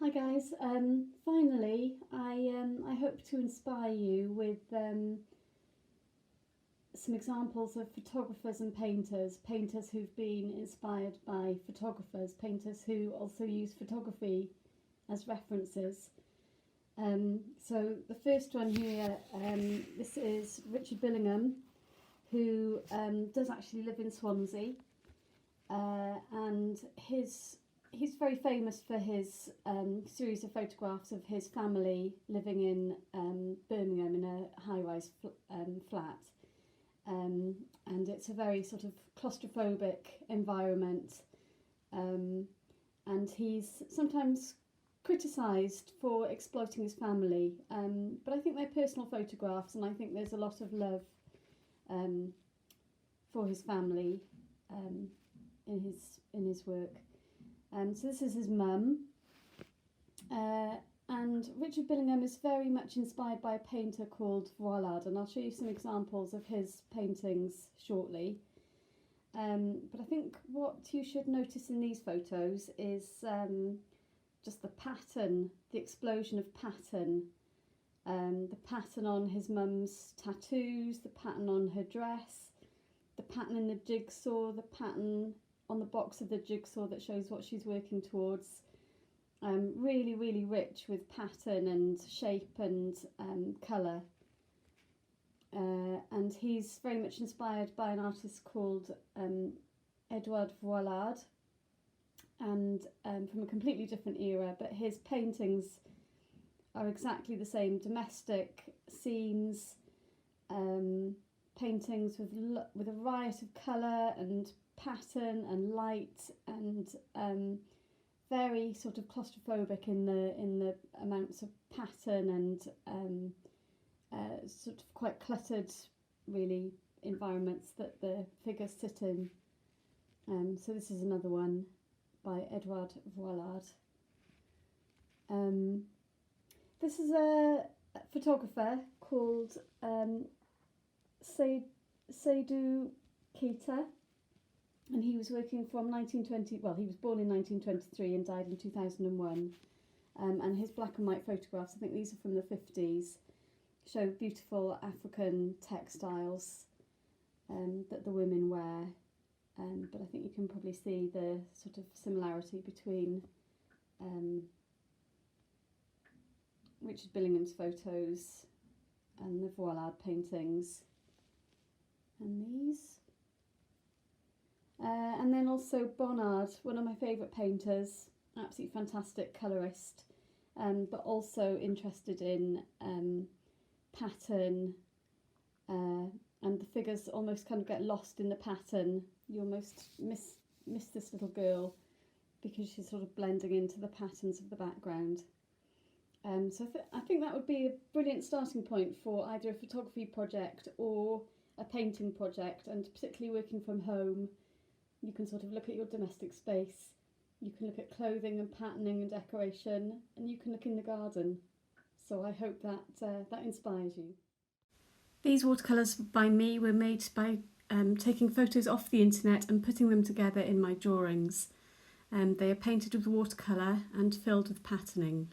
Hi guys, finally I hope to inspire you with some examples of photographers and painters who've been inspired by photographers, painters who also use photography as references. So the first one here, this is Richard Billingham, who does actually live in Swansea, and he's very famous for his series of photographs of his family living in Birmingham in a high-rise flat. And it's a very sort of claustrophobic environment. And he's sometimes criticised for exploiting his family. But I think they're personal photographs, and I think there's a lot of love for his family in his work. So this is his mum, and Richard Billingham is very much inspired by a painter called Voilard, and I'll show you some examples of his paintings shortly. But I think what you should notice in these photos is just the pattern, the explosion of pattern. The pattern on his mum's tattoos, the pattern on her dress, the pattern in the jigsaw, the pattern on the box of the jigsaw that shows what she's working towards. Really, really rich with pattern and shape and colour. And he's very much inspired by an artist called Edouard Voilard, and from a completely different era, but his paintings are exactly the same. Domestic scenes, paintings with a riot of colour and pattern and light, and very sort of claustrophobic in the amounts of pattern, and sort of quite cluttered, really, environments that the figures sit in. So this is another one by Edouard Voilard. This is a photographer called Sayeed Doki, and he was working from 1920. Well, he was born in 1923 and died in 2001. And his black and white photographs, I think these are from the 50s, show beautiful African textiles that the women wear. But I think you can probably see the sort of similarity between Richard Billingham's photos and the Voilard paintings and these. And then also Bonnard, one of my favourite painters, absolutely fantastic colourist, but also interested in pattern, and the figures almost kind of get lost in the pattern. You almost miss this little girl because she's sort of blending into the patterns of the background. So I think that would be a brilliant starting point for either a photography project or a painting project, and particularly working from home. You can sort of look at your domestic space, you can look at clothing and patterning and decoration, and you can look in the garden. So I hope that that inspires you. These watercolours by me were made by taking photos off the internet and putting them together in my drawings. They are painted with watercolour and filled with patterning.